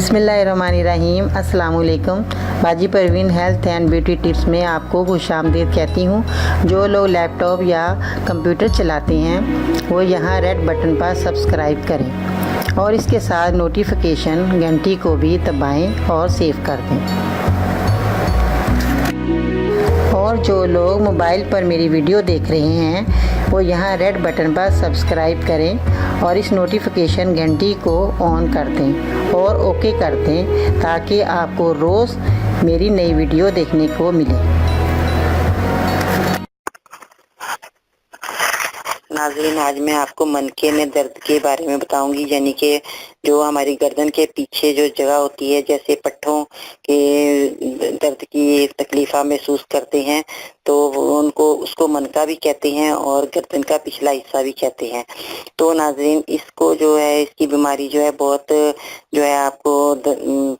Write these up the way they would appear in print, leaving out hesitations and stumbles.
बिस्मिल्लाहिर्रहमानिर्रहीम। अस्सलाम वालेकुम। बाजी Parveen health and beauty tips में आपको खुशामदीद कहती हूँ। जो लोग लैपटॉप या कंप्यूटर चलाते हैं वो यहाँ रेड बटन पर सब्सक्राइब करें और इसके साथ नोटिफिकेशन घंटी को भी दबाएं और सेव कर दें। और जो लोग मोबाइल पर मेरी वीडियो देख रहे हैं वो यहाँ रेड बटन पर सब्सक्राइब करें और इस नोटिफिकेशन घंटी को ऑन कर दें और ओके कर दें ताकि आपको रोज़ मेरी नई वीडियो देखने को मिले। नाज़रीन, आज मैं आपको मनके में दर्द के बारे में बताऊंगी, यानी कि जो हमारी गर्दन के पीछे जो जगह होती है, जैसे पट्ठों के दर्द की तकलीफ महसूस करते हैं तो उनको उसको मनका भी कहते हैं और गर्दन का पिछला हिस्सा भी कहते हैं। तो नाज़रीन, इसको जो है इसकी बीमारी जो है बहुत जो है आपको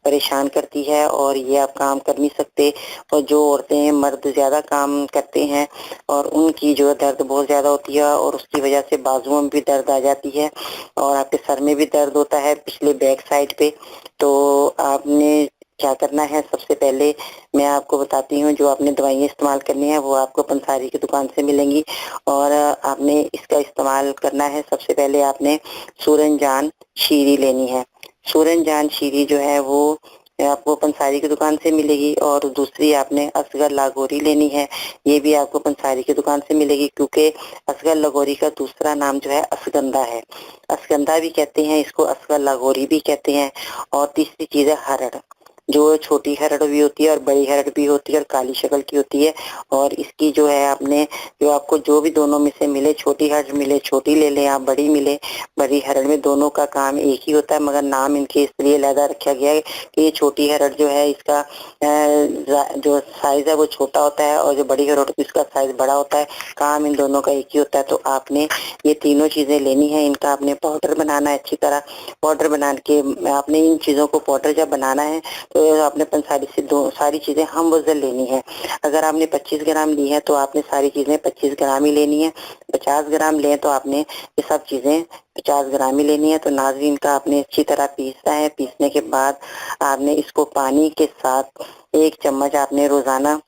परेशान करती है और ये आप काम कर नहीं सकते। और जो औरतें मर्द ज़्यादा काम करते हैं और उनकी जो दर्द बहुत ज़्यादा होती है और उसकी वजह से बाजुओं में भी दर्द आ जाती है और आपके सर में भी दर्द होता है पिछले बैक साइड पे। तो आपने क्या करना है, सबसे पहले मैं आपको बताती हूँ जो आपने दवाइयाँ इस्तेमाल करनी है वो आपको पंसारी की दुकान से मिलेंगी और आपने इसका इस्तेमाल करना है। सबसे पहले आपने सूरनजान शीरी लेनी है। सूरनजान शीरी जो है वो आपको पंसारी की दुकान से मिलेगी और दूसरी आपने असगर लागोरी लेनी है। ये भी आपको पंसारी की दुकान से मिलेगी, क्योंकि असगर लागोरी का दूसरा नाम जो है असगंधा है। असगंधा भी कहते हैं इसको, असगर लागोरी भी कहते हैं। और तीसरी चीज है हरड़, जो छोटी हरड़ भी होती है और बड़ी हरड़ भी होती है और काली शक्ल की होती है। और इसकी जो है आपने जो आपको जो भी दोनों में से मिले, छोटी हरड़ मिले छोटी ले लें आप, बड़ी मिले बड़ी हरड़ में, दोनों का काम एक ही होता है, मगर नाम इनके इसलिए अलग रखा गया है कि ये छोटी हरड़ जो है इसका जो साइज है वो छोटा होता है और जो बड़ी हरड़ होती है इसका साइज बड़ा होता है। काम इन दोनों का एक ही होता है। तो आपने ये तीनों चीजें लेनी है, इनका आपने पाउडर बनाना है अच्छी तरह। पाउडर बना के आपने इन चीजों को पाउडर जब बनाना है तो आपने पंसारी से सारी चीजें हम वजन लेनी है। अगर आपने 25 ग्राम ली है तो आपने सारी चीजें 25 ग्राम ही लेनी है। 50 ग्राम लें तो आपने ये सब चीजें 50 ग्राम ही लेनी है। तो नाज़रीन, का आपने अच्छी तरह पीसना है। पीसने के बाद आपने इसको पानी के साथ 1 चम्मच आपने रोजाना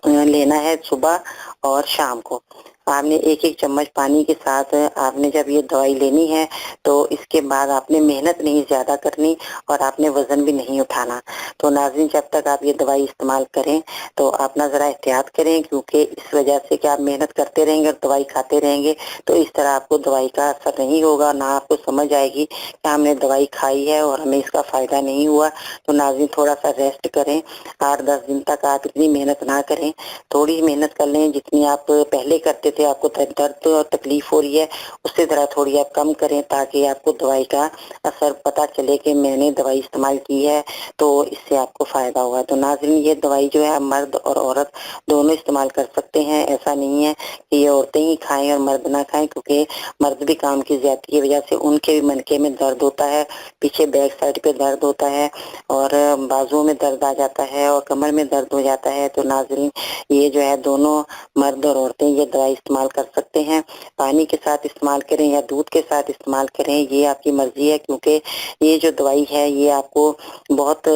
लेना है, सुबह और शाम को। आपने 1-1 चम्मच पानी के साथ आपने जब ये दवाई लेनी है तो इसके बाद आपने मेहनत नहीं ज्यादा करनी और आपने वजन भी नहीं उठाना। तो नाज़रीन, जब तक आप ये दवाई इस्तेमाल करें तो आप ना जरा एहतियात करें, क्योंकि इस वजह से कि आप मेहनत करते रहेंगे और दवाई खाते रहेंगे तो इस तरह आपको दवाई का असर नहीं होगा, ना आपको समझ आएगी कि हमने दवाई खाई है और हमें इसका फायदा नहीं हुआ। तो नाज़रीन, थोड़ा सा रेस्ट करें। 8-10 दिन तक आप इतनी मेहनत ना करें, थोड़ी मेहनत कर लें जितनी आप पहले करते थे। आपको दर्द और तकलीफ हो रही है उससे जरा थोड़ी आप कम करें, ताकि आपको दवाई का असर पता चले कि मैंने दवाई इस्तेमाल की है तो इससे आपको फायदा हुआ। तो नाज़रीन, ये दवाई जो है मर्द और औरत दोनों इस्तेमाल कर सकते हैं। ऐसा नहीं है कि ये औरतें ही खाएं और मर्द ना खाएं, क्योंकि मर्द भी काम की ज्यादती की वजह से उनके भी मनके में दर्द होता है, पीछे बैक साइड पे दर्द होता है और बाजुओं में दर्द आ जाता है और कमर में दर्द हो जाता है। तो नाज़रीन, ये जो है दोनों मर्द और औरतें ये दवाई इस्तेमाल कर सकते हैं। पानी के साथ इस्तेमाल करें या दूध के साथ इस्तेमाल करें, ये आपकी मर्जी है, क्योंकि ये जो दवाई है ये आपको बहुत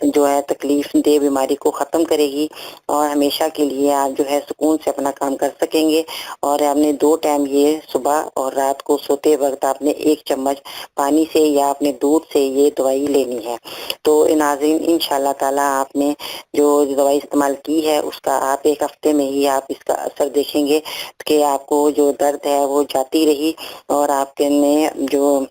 जो है तकलीफ दे बीमारी को खत्म करेगी और हमेशा के लिए आप जो है सुकून से अपना काम कर सकेंगे। और आपने 2 टाइम ये सुबह और रात को सोते वक्त आपने 1 चम्मच पानी से या अपने दूध से ये दवाई लेनी है। तो नाज़रीन, इंशाल्लाह ताला आपने जो दवाई इस्तेमाल की है उसका आप 1 हफ्ते में ही आप इसका असर देखेंगे कि आपको जो दर्द है वो जाती रही और आपके ने जो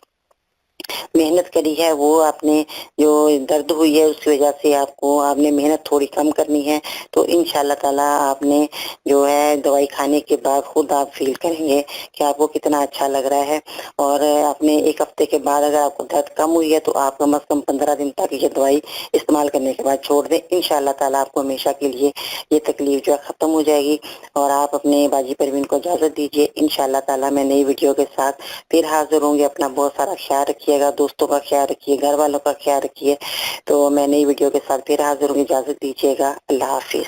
मेहनत करी है वो आपने जो दर्द हुई है उसकी वजह से आपने मेहनत थोड़ी कम करनी है। तो इंशाल्लाह ताला आपने जो है दवाई खाने के बाद खुद आप फील करेंगे कि आपको कितना अच्छा लग रहा है। और आपने 1 हफ्ते के बाद अगर आपको दर्द कम हुई है तो आप कम से कम 15 दिन तक ये दवाई इस्तेमाल करने के बाद छोड़ दें। इंशाल्लाह ताला आपको हमेशा के लिए ये तकलीफ जो है खत्म हो जाएगी और आप अपने बाजी परवीन को इजाजत दीजिए। इंशाल्लाह ताला मैं नई वीडियो के साथ फिर हाजिर होंगे। अपना बहुत सारा ख्याल रखिएगा, दोस्तों का ख्याल रखिए, घर वालों का ख्याल रखिए। तो मैं नई वीडियो के साथ फिर हाजिर होंगी। इजाजत दीजिएगा। अल्लाह हाफिज।